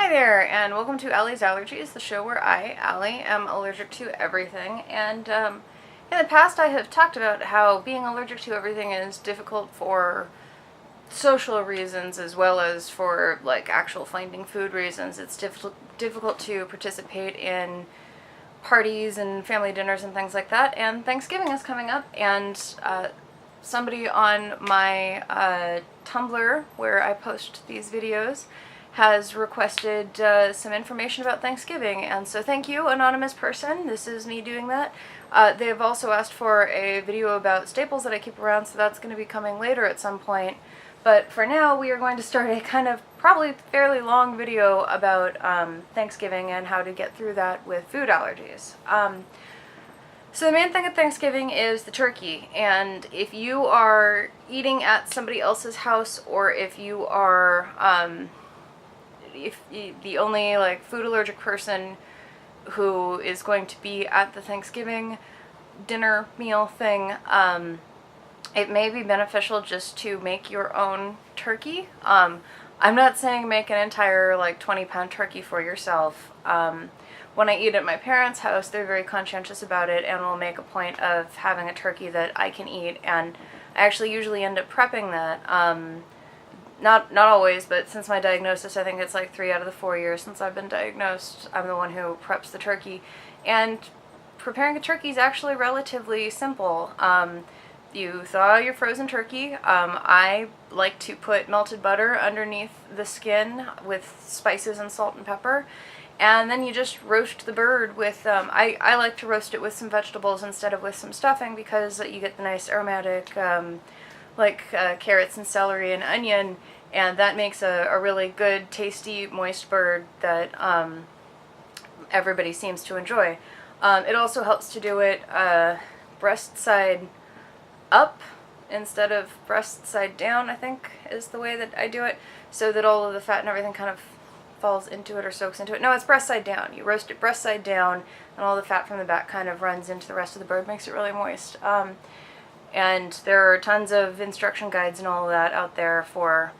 Hi there, and welcome to Alli's Allergies, the show where I, Alli, am allergic to everything. And in the past I have talked about how being allergic to everything is difficult for social reasons as well as for like actual finding food reasons. It's difficult to participate in parties and family dinners and things like that. And Thanksgiving is coming up, and somebody on my Tumblr, where I post these videos, has requested some information about Thanksgiving, and so thank you, anonymous person. This is me doing that. They have also asked for a video about staples that I keep around, so that's going to be coming later at some point. But for now, we are going to start a kind of probably fairly long video about Thanksgiving and how to get through that with food allergies. So the main thing at Thanksgiving is the turkey, and if you are eating at somebody else's house, or if you are the only like food allergic person who is going to be at the Thanksgiving dinner meal thing, it may be beneficial just to make your own turkey. I'm not saying make an entire like 20-pound turkey for yourself. When I eat at my parents' house, they're very conscientious about it and will make a point of having a turkey that I can eat, and I actually usually end up prepping that. Not always, but since my diagnosis, I think it's like 3 out of the 4 years since I've been diagnosed, I'm the one who preps the turkey. And preparing a turkey is actually relatively simple. You thaw out your frozen turkey. I like to put melted butter underneath the skin with spices and salt and pepper. And then you just roast the bird with, I like to roast it with some vegetables instead of with some stuffing, because you get the nice aromatic, carrots and celery and onion, and that makes a really good, tasty, moist bird that everybody seems to enjoy. It also helps to do it breast side up instead of breast side down, I think is the way that I do it, so that all of the fat and everything kind of falls into it or soaks into it. No, it's breast side down. You roast it breast side down, and all the fat from the back kind of runs into the rest of the bird, makes it really moist. And there are tons of instruction guides and all of that out there for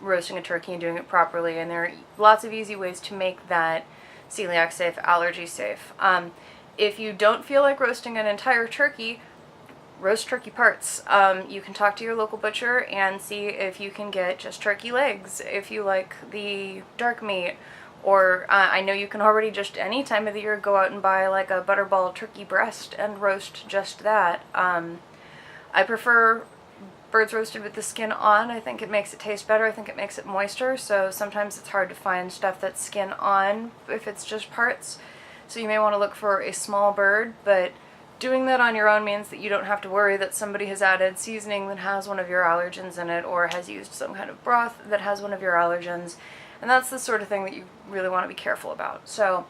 roasting a turkey and doing it properly, and there are lots of easy ways to make that celiac safe, allergy safe. If you don't feel like roasting an entire turkey, roast turkey parts. You can talk to your local butcher and see if you can get just turkey legs if you like the dark meat. Or I know you can already just any time of the year go out and buy like a butterball turkey breast and roast just that. I prefer birds roasted with the skin on. I think it makes it taste better. I think it makes it moister, so sometimes it's hard to find stuff that's skin on if it's just parts. So you may want to look for a small bird, but doing that on your own means that you don't have to worry that somebody has added seasoning that has one of your allergens in it, or has used some kind of broth that has one of your allergens. And that's the sort of thing that you really want to be careful about. So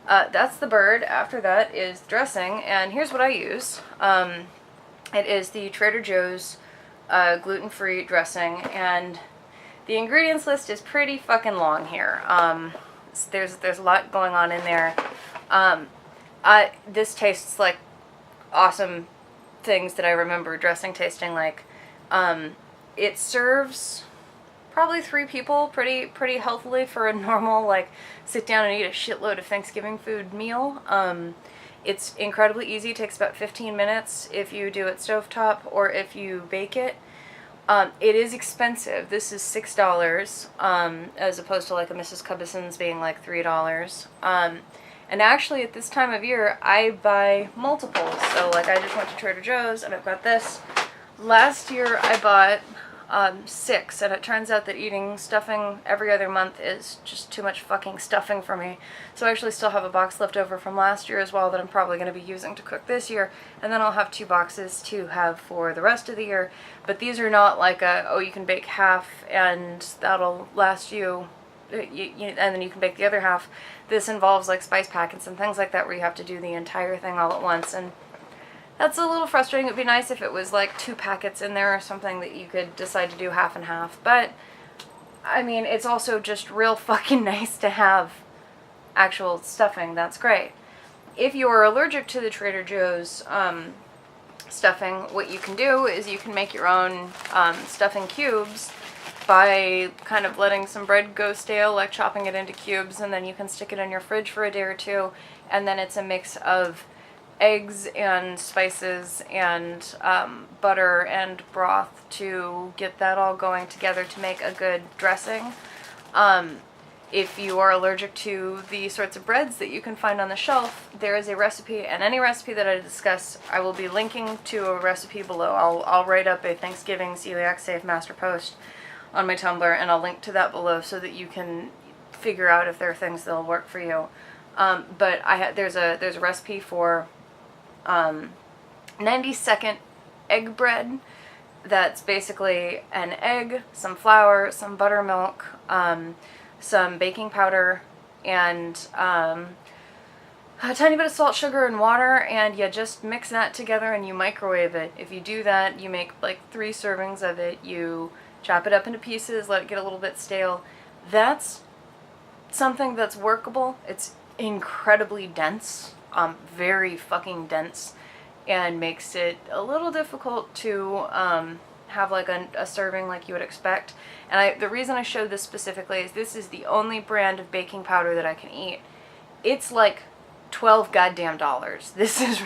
that's the bird. After that is dressing, and here's what I use. It is the Trader Joe's gluten-free dressing, and the ingredients list is pretty fucking long here. There's a lot going on in there. This tastes like awesome things that I remember dressing tasting like. It serves probably 3 people pretty healthily for a normal, like, sit down and eat a shitload of Thanksgiving food meal. It's incredibly easy. It takes about 15 minutes if you do it stovetop or if you bake it. It is expensive. This is $6, as opposed to like a Mrs. Cubbison's being like $3. And actually at this time of year, I buy multiples. So like I just went to Trader Joe's and I've got this. Last year I bought 6, and it turns out that eating stuffing every other month is just too much fucking stuffing for me. So I actually still have a box left over from last year as well that I'm probably going to be using to cook this year, and then I'll have 2 boxes to have for the rest of the year. But these are not like you can bake half and that'll last you, and then you can bake the other half. This involves like spice packets and things like that where you have to do the entire thing all at once, and that's a little frustrating. It would be nice if it was like 2 packets in there or something that you could decide to do half and half. But, I mean, it's also just real fucking nice to have actual stuffing. That's great. If you're allergic to the Trader Joe's stuffing, what you can do is you can make your own stuffing cubes. by kind of letting some bread go stale, like chopping it into cubes, and then you can stick it in your fridge for a day or two, and then it's a mix of eggs and spices and butter and broth to get that all going together to make a good dressing. If you are allergic to the sorts of breads that you can find on the shelf, there is a recipe, and any recipe that I discuss, I will be linking to a recipe below. I'll write up a Thanksgiving Celiac Safe Master Post on my Tumblr, and I'll link to that below so that you can figure out if there are things that'll work for you. But there's a recipe for 90-second egg bread that's basically an egg, some flour, some buttermilk, some baking powder, and a tiny bit of salt, sugar, and water, and you just mix that together and you microwave it. If you do that, you make like 3 servings of it, you chop it up into pieces, let it get a little bit stale. That's something that's workable. It's incredibly dense, very fucking dense, and makes it a little difficult to have like a serving like you would expect. And the reason I showed this specifically is this is the only brand of baking powder that I can eat. It's like $12 goddamn dollars. This is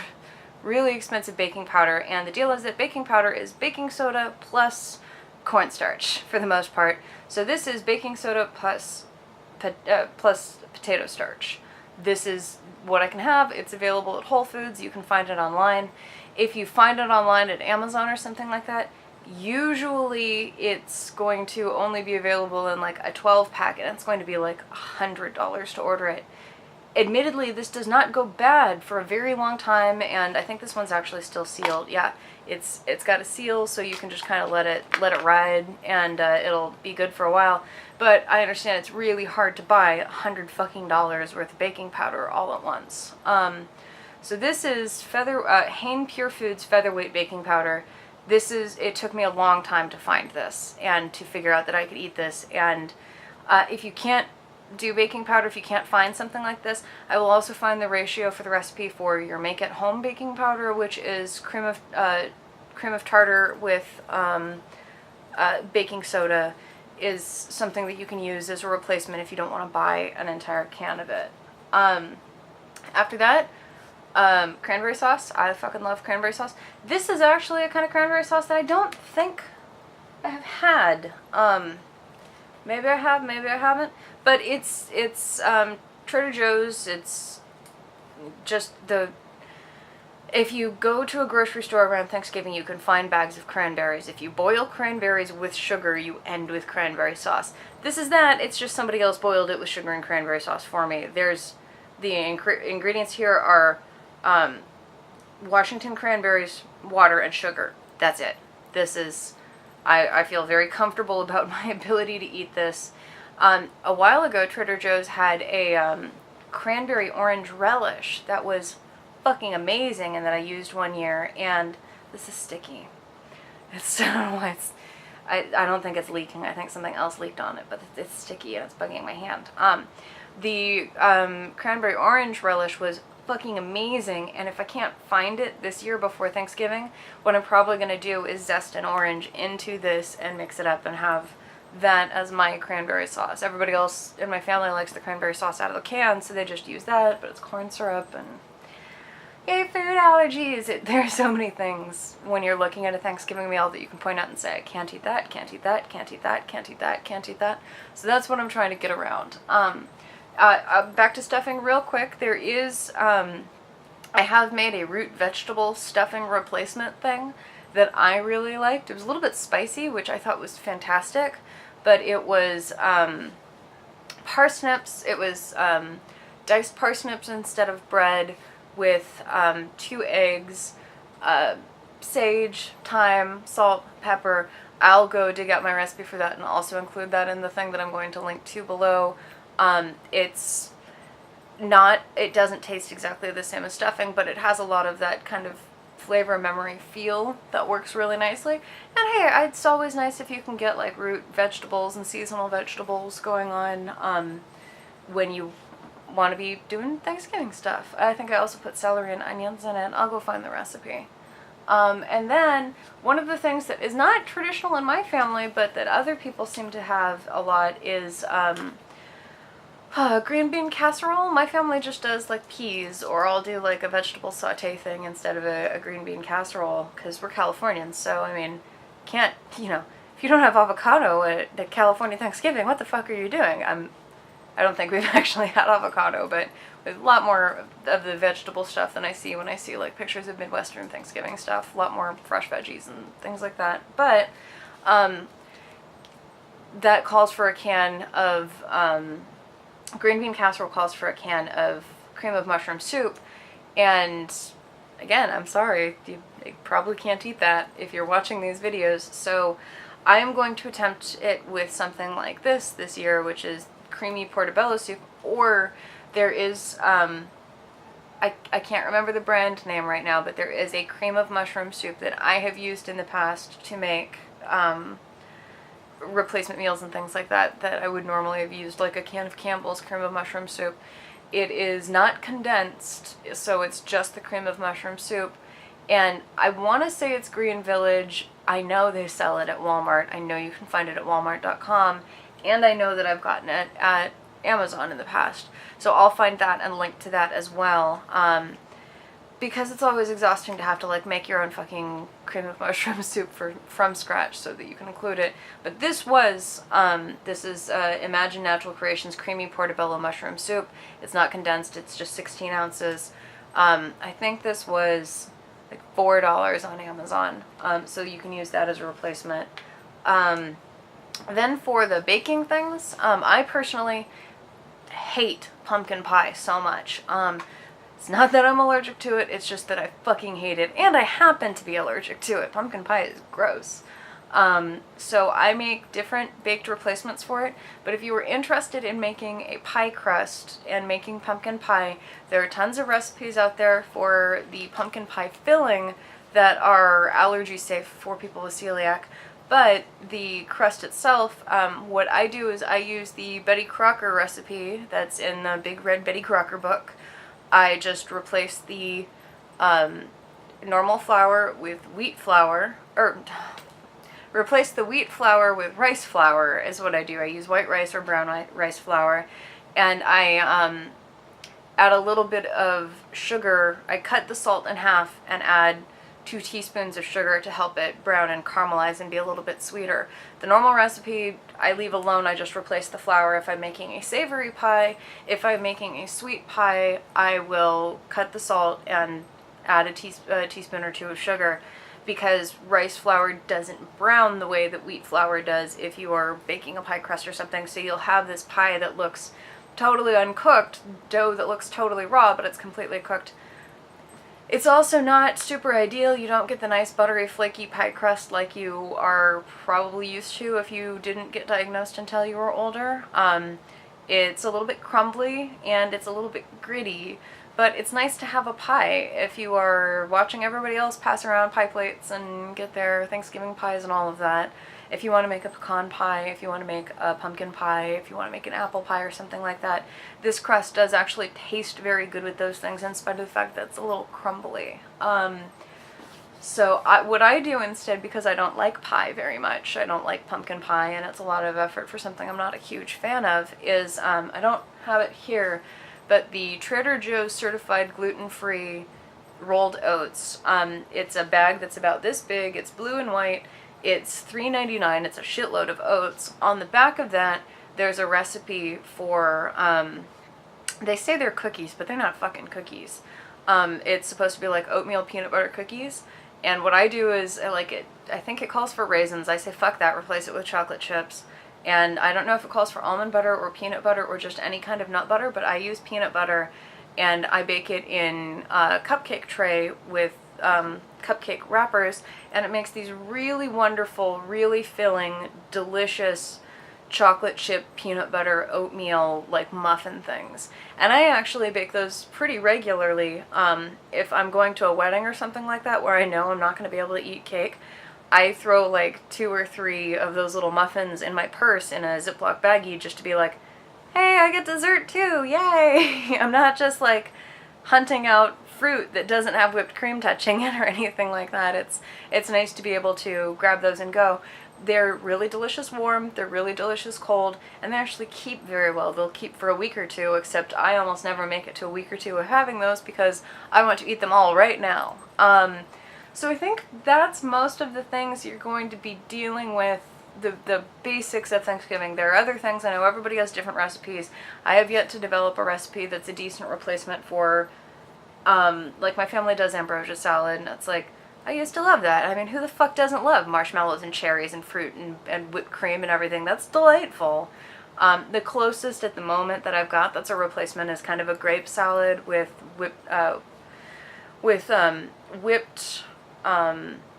really expensive baking powder, and the deal is that baking powder is baking soda plus cornstarch for the most part. So this is baking soda plus potato starch. This is what I can have. It's available at Whole Foods. You can find it online. If you find it online at Amazon or something like that, usually it's going to only be available in like a 12-pack, and it's going to be like $100 to order it. Admittedly, this does not go bad for a very long time, and I think this one's actually still sealed. Yeah, it's got a seal, so you can just kind of let it ride, and it'll be good for a while. But I understand it's really hard to buy $100 fucking worth of baking powder all at once. So this is Hain Pure Foods Featherweight Baking Powder. It took me a long time to find this and to figure out that I could eat this. And if you can't do baking powder, if you can't find something like this, I will also find the ratio for the recipe for your make-at-home baking powder, which is cream of tartar with baking soda, is something that you can use as a replacement if you don't want to buy an entire can of it. After that, cranberry sauce. I fucking love cranberry sauce. This is actually a kind of cranberry sauce that I don't think I have had. Maybe I have, maybe I haven't. But it's Trader Joe's. It's just if you go to a grocery store around Thanksgiving, you can find bags of cranberries. If you boil cranberries with sugar, you end with cranberry sauce. This is that. It's just somebody else boiled it with sugar and cranberry sauce for me. The ingredients here are Washington cranberries, water, and sugar. That's it. This is, I feel very comfortable about my ability to eat this. A while ago, Trader Joe's had a cranberry orange relish that was fucking amazing, and that I used one year, and this is sticky. I don't know why I don't think it's leaking. I think something else leaked on it, but it's sticky and it's bugging my hand. The cranberry orange relish was fucking amazing, and if I can't find it this year before Thanksgiving, what I'm probably going to do is zest an orange into this and mix it up and have that as my cranberry sauce. Everybody else in my family likes the cranberry sauce out of the can, so they just use that, but it's corn syrup, and yay, food allergies! There are so many things when you're looking at a Thanksgiving meal that you can point out and say, I can't eat that, can't eat that, can't eat that, can't eat that, can't eat that. So that's what I'm trying to get around. Back to stuffing real quick. There is, I have made a root vegetable stuffing replacement thing that I really liked. It was a little bit spicy, which I thought was fantastic, but it was parsnips. It was diced parsnips instead of bread, with 2 eggs, sage, thyme, salt, pepper. I'll go dig out my recipe for that and also include that in the thing that I'm going to link to below. It doesn't taste exactly the same as stuffing, but it has a lot of that kind of flavor memory feel that works really nicely. And hey, it's always nice if you can get like root vegetables and seasonal vegetables going on when you want to be doing Thanksgiving stuff. I think I also put celery and onions in it. I'll go find the recipe. And then one of the things that is not traditional in my family, but that other people seem to have a lot is green bean casserole. My family just does like peas, or I'll do like a vegetable saute thing instead of a green bean casserole, because we're Californians, so I mean, can't, you know, if you don't have avocado at California Thanksgiving, what the fuck are you doing? I don't think we've actually had avocado, but with a lot more of the vegetable stuff than I see when I see like pictures of Midwestern Thanksgiving stuff. A lot more fresh veggies and things like that. But that calls for a can of green bean casserole calls for a can of cream of mushroom soup. And again, I'm sorry, you probably can't eat that if you're watching these videos. So I am going to attempt it with something like this year, which is creamy portobello soup, or there is, I can't remember the brand name right now, but there is a cream of mushroom soup that I have used in the past to make replacement meals and things like that, that I would normally have used, like a can of Campbell's cream of mushroom soup. It is not condensed, so it's just the cream of mushroom soup, and I want to say it's Green Village. I know they sell it at Walmart. I know you can find it at walmart.com. And I know that I've gotten it at Amazon in the past. So I'll find that and link to that as well. Because it's always exhausting to have to like make your own fucking cream of mushroom soup from scratch so that you can include it. But this was, this is Imagine Natural Creations Creamy Portobello Mushroom Soup. It's not condensed, it's just 16 ounces. I think this was like $4 on Amazon. So you can use that as a replacement. Then for the baking things, I personally hate pumpkin pie so much. It's not that I'm allergic to it, it's just that I fucking hate it, and I happen to be allergic to it. Pumpkin pie is gross. So I make different baked replacements for it, but if you were interested in making a pie crust and making pumpkin pie, there are tons of recipes out there for the pumpkin pie filling that are allergy safe for people with celiac. But the crust itself, what I do is I use the Betty Crocker recipe that's in the Big Red Betty Crocker book. I just replace the normal flour with wheat flour, or replace the wheat flour with rice flour is what I do. I use white rice or brown rice flour, and I add a little bit of sugar. I cut the salt in half and add 2 teaspoons of sugar to help it brown and caramelize and be a little bit sweeter. The normal recipe I leave alone. I just replace the flour if I'm making a savory pie. If I'm making a sweet pie, I will cut the salt and add a teaspoon or 2 of sugar, because rice flour doesn't brown the way that wheat flour does if you are baking a pie crust or something. So you'll have this pie that looks totally uncooked, dough that looks totally raw, but it's completely cooked. It's also not super ideal. You don't get the nice buttery flaky pie crust like you are probably used to if you didn't get diagnosed until you were older. It's a little bit crumbly and it's a little bit gritty, but it's nice to have a pie if you are watching everybody else pass around pie plates and get their Thanksgiving pies and all of that. If you want to make a pecan pie, if you want to make a pumpkin pie, if you want to make an apple pie or something like that, this crust does actually taste very good with those things, in spite of the fact that it's a little crumbly. So what I do instead, because I don't like pie very much, I don't like pumpkin pie, and it's a lot of effort for something I'm not a huge fan of, is, I don't have it here, but the Trader Joe's certified gluten-free rolled oats. It's a bag that's about this big, it's blue and white, it's $3.99, it's a shitload of oats. On the back of that, there's a recipe for, they say they're cookies, but they're not fucking cookies. It's supposed to be like oatmeal peanut butter cookies, and what I do is, I think it calls for raisins. I say fuck that, replace it with chocolate chips. And I don't know if it calls for almond butter or peanut butter or just any kind of nut butter, but I use peanut butter, and I bake it in a cupcake tray with cupcake wrappers, and it makes these really wonderful, really filling, delicious chocolate chip peanut butter oatmeal like muffin things. And I actually bake those pretty regularly. If I'm going to a wedding or something like that where I know I'm not going to be able to eat cake, I throw like 2 or 3 of those little muffins in my purse in a Ziploc baggie just to be like, hey, I get dessert too, yay! I'm not just like hunting out fruit that doesn't have whipped cream touching it or anything like that. It's nice to be able to grab those and go. They're really delicious warm, they're really delicious cold, and they actually keep very well. They'll keep for a week or two, except I almost never make it to a week or two of having those because I want to eat them all right now. So I think that's most of the things you're going to be dealing with, the basics of Thanksgiving. There are other things, I know everybody has different recipes. I have yet to develop a recipe that's a decent replacement for, like my family does ambrosia salad, and it's like, I used to love that. I mean, who the fuck doesn't love marshmallows and cherries and fruit and whipped cream and everything? That's delightful. The closest at the moment that I've got that's a replacement is kind of a grape salad with whipped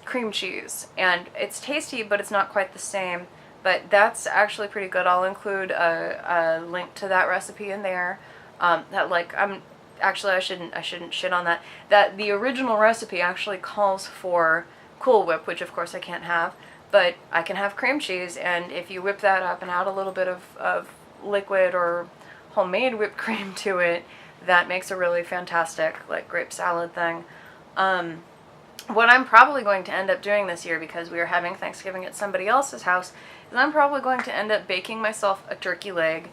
cream cheese, and it's tasty, but it's not quite the same. But that's actually pretty good. I'll include a link to that recipe in there. Actually, I shouldn't shit on that. That the original recipe actually calls for Cool Whip, which of course I can't have, but I can have cream cheese, and if you whip that up and add a little bit of liquid or homemade whipped cream to it, that makes a really fantastic like grape salad thing. What I'm probably going to end up doing this year, because we are having Thanksgiving at somebody else's house, is I'm probably going to end up baking myself a turkey leg,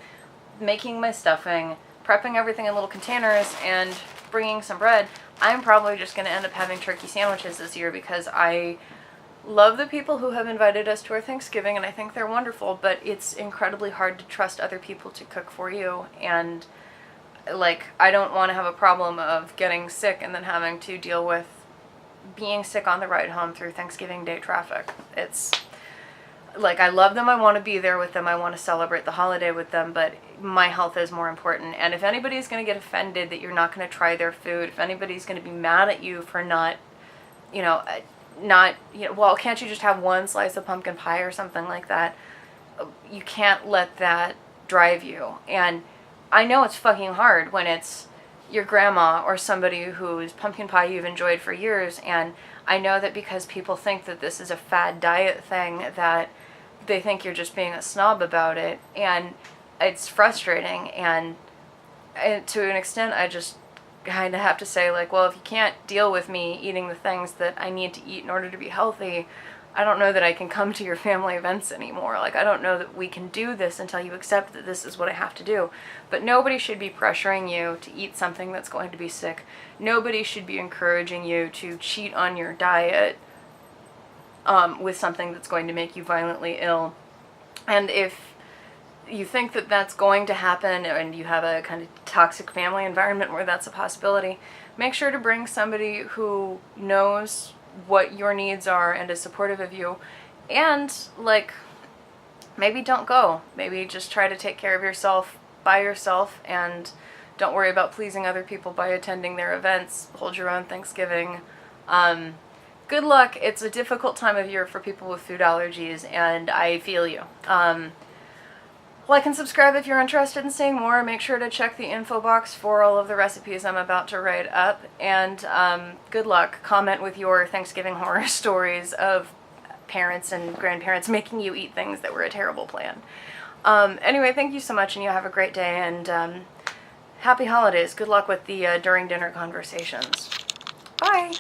making my stuffing, prepping everything in little containers, and bringing some bread. I'm probably just going to end up having turkey sandwiches this year because I love the people who have invited us to our Thanksgiving, and I think they're wonderful, but it's incredibly hard to trust other people to cook for you, and like, I don't want to have a problem of getting sick and then having to deal with being sick on the ride home through Thanksgiving Day traffic. It's like, I love them, I want to be there with them, I want to celebrate the holiday with them, but my health is more important. And if anybody's going to get offended that you're not going to try their food, if anybody's going to be mad at you for not, well, can't you just have one slice of pumpkin pie or something like that? You can't let that drive you. And I know it's fucking hard when it's your grandma or somebody whose pumpkin pie you've enjoyed for years, and I know that because people think that this is a fad diet thing, that they think you're just being a snob about it, and it's frustrating, and to an extent I just kind of have to say, like, well, if you can't deal with me eating the things that I need to eat in order to be healthy, I don't know that I can come to your family events anymore. Like, I don't know that we can do this until you accept that this is what I have to do. But nobody should be pressuring you to eat something that's going to be sick. Nobody should be encouraging you to cheat on your diet with something that's going to make you violently ill. And if you think that that's going to happen and you have a kind of toxic family environment where that's a possibility, make sure to bring somebody who knows what your needs are and is supportive of you, and like, maybe don't go. Maybe just try to take care of yourself by yourself and don't worry about pleasing other people by attending their events. Hold your own Thanksgiving. Good luck. It's a difficult time of year for people with food allergies, and I feel you. Like and subscribe if you're interested in seeing more. Make sure to check the info box for all of the recipes I'm about to write up. And good luck. Comment with your Thanksgiving horror stories of parents and grandparents making you eat things that were a terrible plan. Anyway, thank you so much, and you have a great day, and happy holidays. Good luck with the during dinner conversations. Bye!